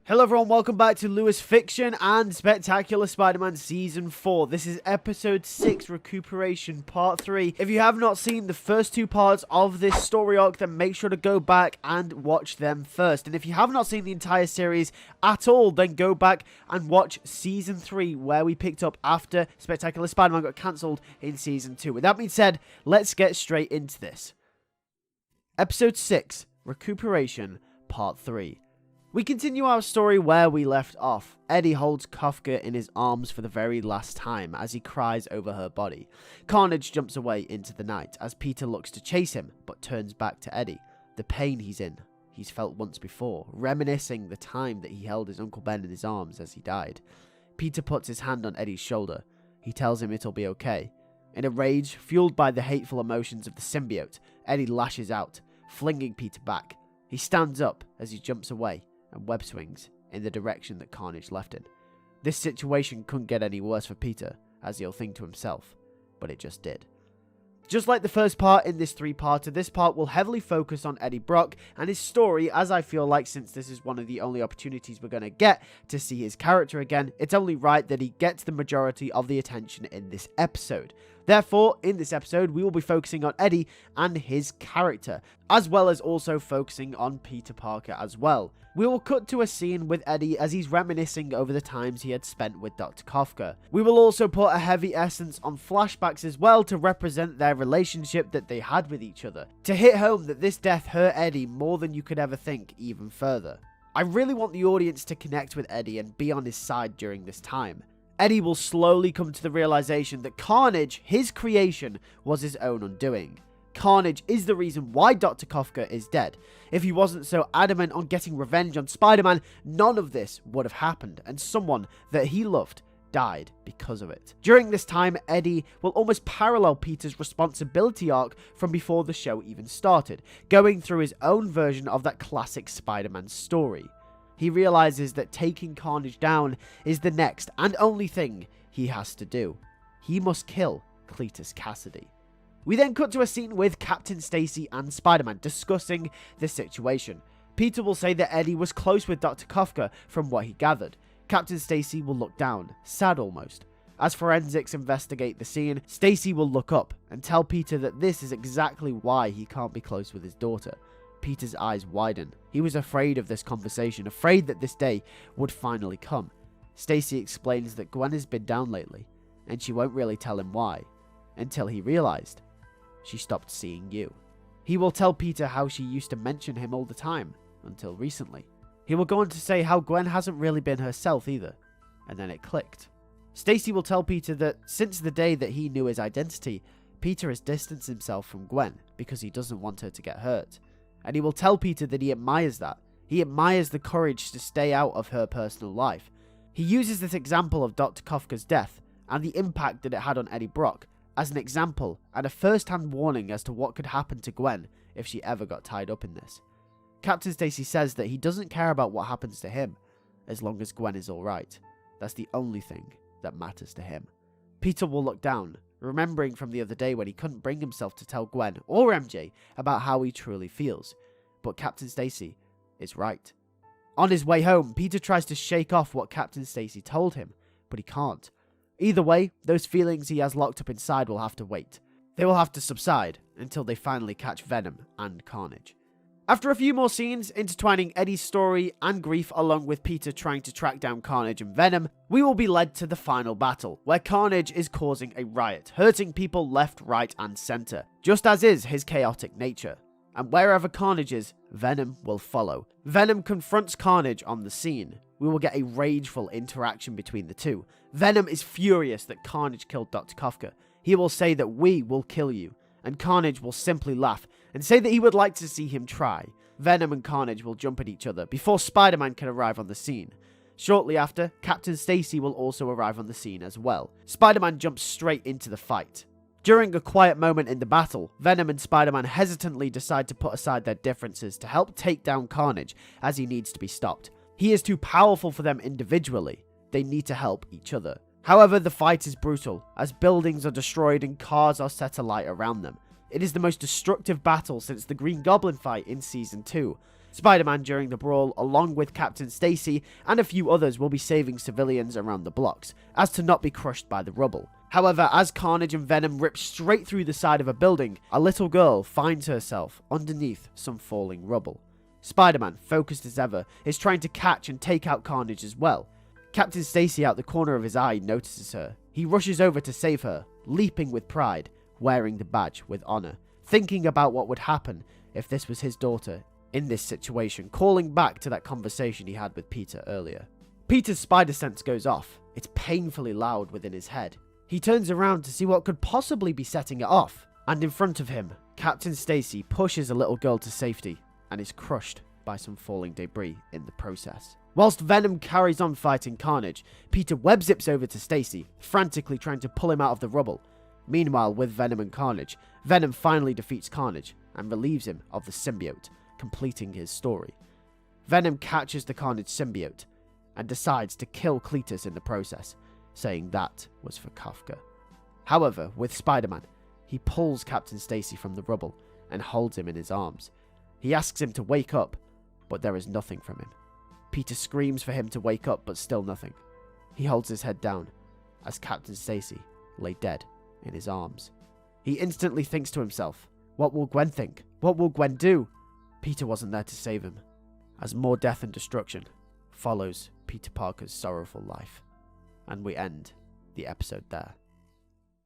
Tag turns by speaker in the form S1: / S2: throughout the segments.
S1: Hello everyone, welcome back to LewisFiction and Spectacular Spider-Man Season 4. This is Episode 6, Recuperation Part 3. If you have not seen the first two parts of this story arc, then make sure to go back and watch them first. And if you have not seen the entire series at all, then go back and watch Season 3, where we picked up after Spectacular Spider-Man got cancelled in Season 2. With that being said, let's get straight into this. Episode 6, Recuperation Part 3. We continue our story where we left off. Eddie holds Kafka in his arms for the very last time as he cries over her body. Carnage jumps away into the night as Peter looks to chase him, but turns back to Eddie. The pain he's felt once before, reminiscing the time that he held his Uncle Ben in his arms as he died. Peter puts his hand on Eddie's shoulder. He tells him it'll be okay. In a rage, fueled by the hateful emotions of the symbiote, Eddie lashes out, flinging Peter back. He stands up as he jumps away and web swings in the direction that Carnage left in. This situation couldn't get any worse for Peter, as he'll think to himself, but it just did. Just like the first part in this three-parter, this part will heavily focus on Eddie Brock and his story, as I feel like since this is one of the only opportunities we're going to get to see his character again, it's only right that he gets the majority of the attention in this episode. Therefore, in this episode, we will be focusing on Eddie and his character, as well as also focusing on Peter Parker as well. We will cut to a scene with Eddie as he's reminiscing over the times he had spent with Dr. Kafka. We will also put a heavy essence on flashbacks as well to represent their relationship that they had with each other, to hit home that this death hurt Eddie more than you could ever think even further. I really want the audience to connect with Eddie and be on his side during this time. Eddie will slowly come to the realization that Carnage, his creation, was his own undoing. Carnage is the reason why Dr. Kafka is dead. If he wasn't so adamant on getting revenge on Spider-Man, none of this would have happened, and someone that he loved died because of it. During this time, Eddie will almost parallel Peter's responsibility arc from before the show even started, going through his own version of that classic Spider-Man story. He realizes that taking Carnage down is the next and only thing he has to do. He must kill Cletus Cassidy. We then cut to a scene with Captain Stacy and Spider-Man discussing the situation. Peter will say that Eddie was close with Dr. Kafka from what he gathered. Captain Stacy will look down, sad almost. As forensics investigate the scene, Stacy will look up and tell Peter that this is exactly why he can't be close with his daughter. Peter's eyes widen. He was afraid of this conversation, afraid that this day would finally come. Stacy explains that Gwen has been down lately, and she won't really tell him why, until he realized she stopped seeing you. He will tell Peter how she used to mention him all the time, until recently. He will go on to say how Gwen hasn't really been herself either, and then it clicked. Stacy will tell Peter that since the day that he knew his identity, Peter has distanced himself from Gwen because he doesn't want her to get hurt. And he will tell Peter that he admires that. He admires the courage to stay out of her personal life. He uses this example of Dr. Kafka's death and the impact that it had on Eddie Brock as an example and a first-hand warning as to what could happen to Gwen if she ever got tied up in this. Captain Stacy says that he doesn't care about what happens to him as long as Gwen is alright. That's the only thing that matters to him. Peter will look down, remembering from the other day when he couldn't bring himself to tell Gwen or MJ about how he truly feels. But Captain Stacy is right. On his way home, Peter tries to shake off what Captain Stacy told him, but he can't. Either way, those feelings he has locked up inside will have to wait. They will have to subside until they finally catch Venom and Carnage. After a few more scenes intertwining Eddie's story and grief along with Peter trying to track down Carnage and Venom, we will be led to the final battle, where Carnage is causing a riot, hurting people left, right and center, just as is his chaotic nature. And wherever Carnage is, Venom will follow. Venom confronts Carnage on the scene. We will get a rageful interaction between the two. Venom is furious that Carnage killed Dr. Kafka. He will say that we will kill you, and Carnage will simply laugh and say that he would like to see him try. Venom and Carnage will jump at each other before Spider-Man can arrive on the scene. Shortly after, Captain Stacy will also arrive on the scene as well. Spider-Man jumps straight into the fight. During a quiet moment in the battle, Venom and Spider-Man hesitantly decide to put aside their differences to help take down Carnage as he needs to be stopped. He is too powerful for them individually. They need to help each other. However, the fight is brutal, as buildings are destroyed and cars are set alight around them. It is the most destructive battle since the Green Goblin fight in Season 2. Spider-Man during the brawl, along with Captain Stacy and a few others, will be saving civilians around the blocks, as to not be crushed by the rubble. However, as Carnage and Venom rip straight through the side of a building, a little girl finds herself underneath some falling rubble. Spider-Man, focused as ever, is trying to catch and take out Carnage as well. Captain Stacy, out the corner of his eye, notices her. He rushes over to save her, leaping with pride, wearing the badge with honor, thinking about what would happen if this was his daughter in this situation, calling back to that conversation he had with Peter earlier. Peter's spider sense goes off. It's painfully loud within his head. He turns around to see what could possibly be setting it off, and in front of him, Captain Stacy pushes a little girl to safety and is crushed by some falling debris in the process. Whilst Venom carries on fighting Carnage, Peter web zips over to Stacy, frantically trying to pull him out of the rubble. Meanwhile, with Venom and Carnage, Venom finally defeats Carnage and relieves him of the symbiote, completing his story. Venom catches the Carnage symbiote and decides to kill Cletus in the process, saying that was for Kafka. However, with Spider-Man, he pulls Captain Stacy from the rubble and holds him in his arms. He asks him to wake up, but there is nothing from him. Peter screams for him to wake up, but still nothing. He holds his head down as Captain Stacy lay dead in his arms. He instantly thinks to himself, what will Gwen think? What will Gwen do? Peter wasn't there to save him, as more death and destruction follows Peter Parker's sorrowful life. And we end the episode there.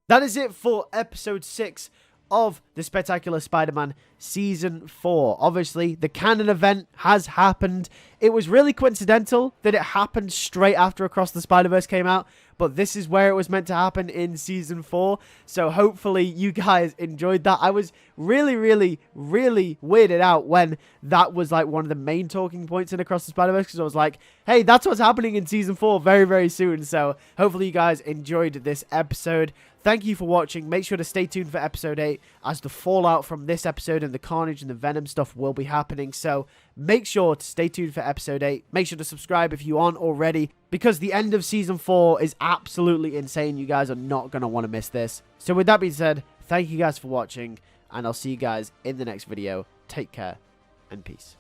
S1: That is it for episode 6 of the Spectacular Spider-Man Season 4. Obviously, the canon event has happened. It was really coincidental that it happened straight after Across the Spider-Verse came out, but this is where it was meant to happen in Season 4, so hopefully you guys enjoyed that. I was really weirded out when that was like one of the main talking points in Across the Spider-Verse, because I was like, hey, that's what's happening in Season 4 very soon, so hopefully you guys enjoyed this episode. Thank you for watching. Make sure to stay tuned for episode 8, as the fallout from this episode and the Carnage and the Venom stuff will be happening. So make sure to stay tuned for episode 8. Make sure to subscribe if you aren't already, because the end of Season 4 is absolutely insane. You guys are not going to want to miss this. So with that being said, thank you guys for watching, and I'll see you guys in the next video. Take care, and peace.